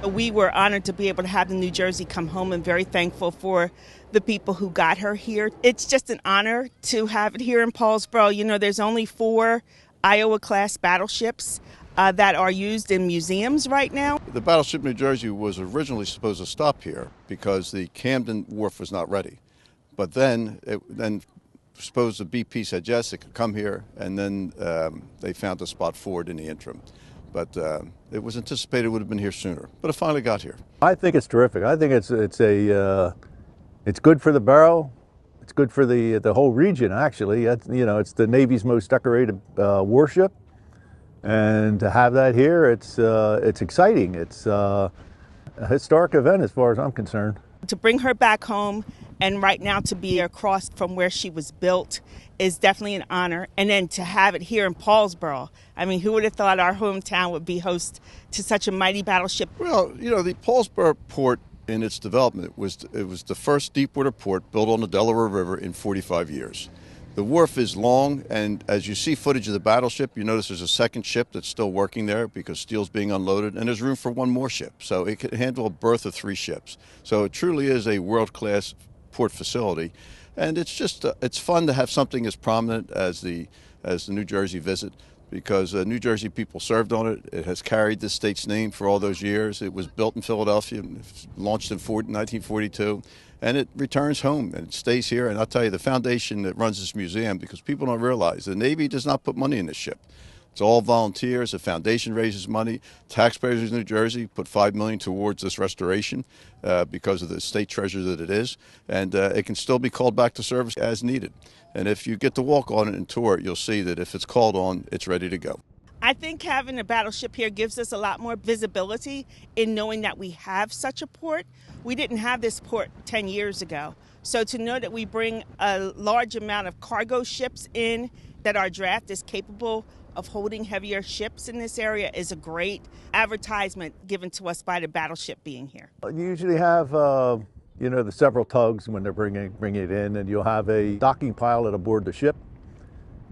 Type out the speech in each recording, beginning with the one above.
We were honored to be able to have the New Jersey come home and very thankful for the people who got her here. It's just an honor to have it here in Paulsboro. You know, there's only 4 Iowa-class battleships that are used in museums right now. The battleship New Jersey was originally supposed to stop here because the Camden Wharf was not ready. But then suppose the BP said yes, it could come here, and then they found a spot for it in the interim. But it was anticipated it would have been here sooner, but it finally got here. I think it's terrific. I think it's good for the borough. It's good for the whole region, actually. It's the Navy's most decorated warship, and to have that here, it's exciting. It's a historic event as far as I'm concerned. To bring her back home and right now to be across from where she was built is definitely an honor. And then to have it here in Paulsboro, I mean, who would have thought our hometown would be host to such a mighty battleship? Well, you know, the Paulsboro port in its development it was the first deepwater port built on the Delaware River in 45 years. The wharf is long, and as you see footage of the battleship, you notice there's a second ship that's still working there because steel's being unloaded, and there's room for 1 more ship. So it can handle a berth of 3 ships. So it truly is a world-class port facility, and it's just it's fun to have something as prominent as the New Jersey visit, because New Jersey people served on it. It has carried the state's name for all those years. It was built in Philadelphia, launched in 1942, and it returns home and it stays here. And I'll tell you, the foundation that runs this museum, because people don't realize, the Navy does not put money in this ship. It's all volunteers. The foundation raises money. Taxpayers in New Jersey put $5 million towards this restoration because of the state treasure that it is, and it can still be called back to service as needed. And if you get to walk on it and tour it, you'll see that if it's called on, it's ready to go. I think having a battleship here gives us a lot more visibility in knowing that we have such a port. We didn't have this port 10 years ago. So to know that we bring a large amount of cargo ships in, that our draft is capable of holding heavier ships in this area, is a great advertisement given to us by the battleship being here. You usually have the several tugs when they're bringing it in, and you'll have a docking pilot aboard the ship,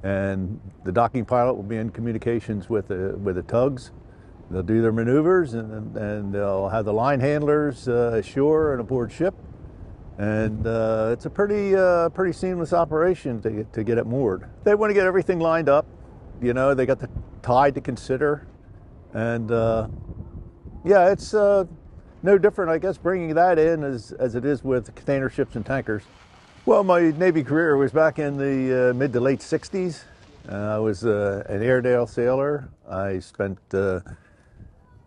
and the docking pilot will be in communications with the tugs. They'll do their maneuvers, and they'll have the line handlers ashore and aboard ship, and it's a pretty seamless operation to get it moored. They want to get everything lined up. You know, they got the tide to consider, and it's no different, I guess, bringing that in as it is with container ships and tankers. Well, my Navy career was back in the mid to late 60s. I was an Airedale sailor. I spent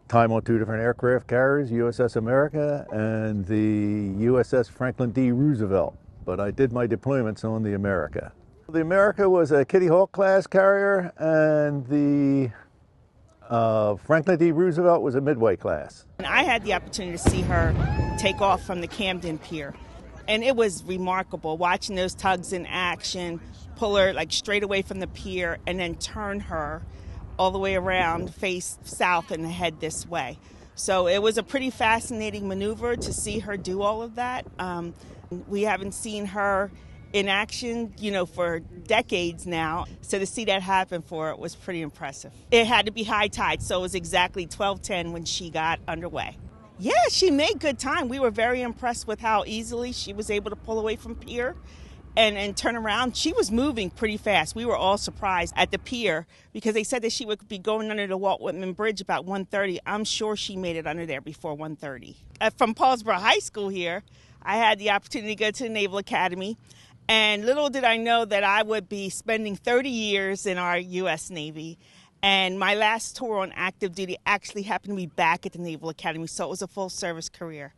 time on 2 different aircraft carriers, USS America and the USS Franklin D. Roosevelt, but I did my deployments on the America. The America was a Kitty Hawk class carrier, and the Franklin D. Roosevelt was a Midway class. And I had the opportunity to see her take off from the Camden Pier, and it was remarkable watching those tugs in action, pull her like straight away from the pier and then turn her all the way around, face south and head this way. So it was a pretty fascinating maneuver to see her do all of that. We haven't seen her in action, for decades now. So to see that happen for her was pretty impressive. It had to be high tide, so it was exactly 12:10 when she got underway. Yeah, she made good time. We were very impressed with how easily she was able to pull away from pier and turn around. She was moving pretty fast. We were all surprised at the pier because they said that she would be going under the Walt Whitman Bridge about 1:30. I'm sure she made it under there before 1:30. From Paulsboro High School here, I had the opportunity to go to the Naval Academy. And little did I know that I would be spending 30 years in our U.S. Navy. And my last tour on active duty actually happened to be back at the Naval Academy, so it was a full-service career.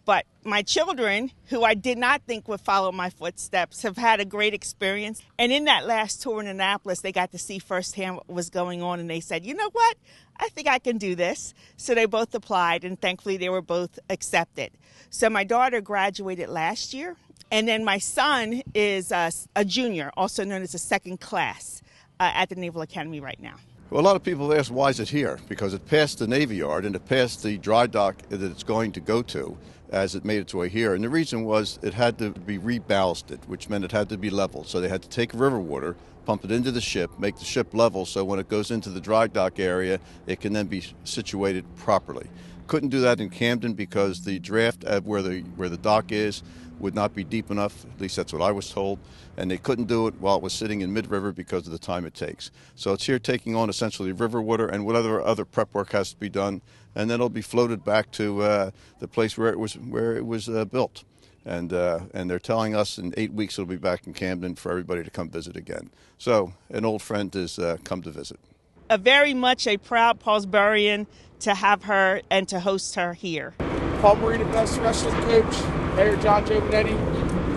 But my children, who I did not think would follow my footsteps, have had a great experience. And in that last tour in Annapolis, they got to see firsthand what was going on, and they said, you know what, I think I can do this. So they both applied, and thankfully they were both accepted. So my daughter graduated last year. And then my son is a junior, also known as a second class, at the Naval Academy right now. Well, a lot of people ask, why is it here? Because it passed the Navy Yard and it passed the dry dock that it's going to go to as it made its way here. And the reason was it had to be reballasted, which meant it had to be leveled. So they had to take river water, pump it into the ship, make the ship level, so when it goes into the dry dock area, it can then be situated properly. couldn't do that in Camden because the draft at where the dock is would not be deep enough. At least that's what I was told. And they couldn't do it while it was sitting in mid-river because of the time it takes. So it's here taking on essentially river water and whatever other prep work has to be done, and then it'll be floated back to the place where it was built. And they're telling us in 8 weeks it'll be back in Camden for everybody to come visit again. So an old friend has come to visit. Very much a proud Paulsborian to have her and to host her here. Paul Marina, best wrestling coach, Mayor John Giovanetti,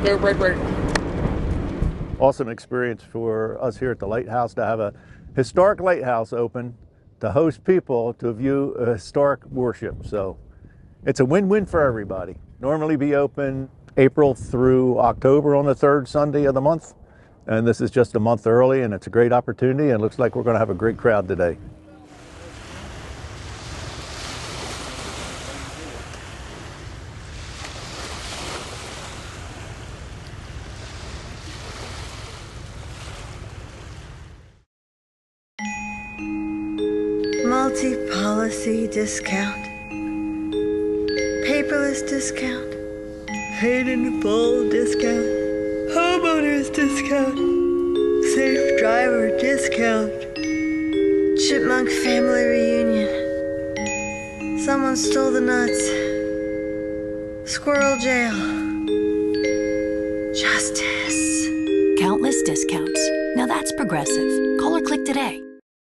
go Red Raider. Awesome experience for us here at the lighthouse to have a historic lighthouse open to host people to view a historic warship. So it's a win-win for everybody. Normally be open April through October on the third Sunday of the month. And this is just a month early, and it's a great opportunity, and it looks like we're going to have a great crowd today. Multi-policy discount, paperless discount, paid in full discount, homeowners discount, safe driver discount, chipmunk family reunion, someone stole the nuts, squirrel jail, justice. Countless discounts. Now that's progressive. Call or click today.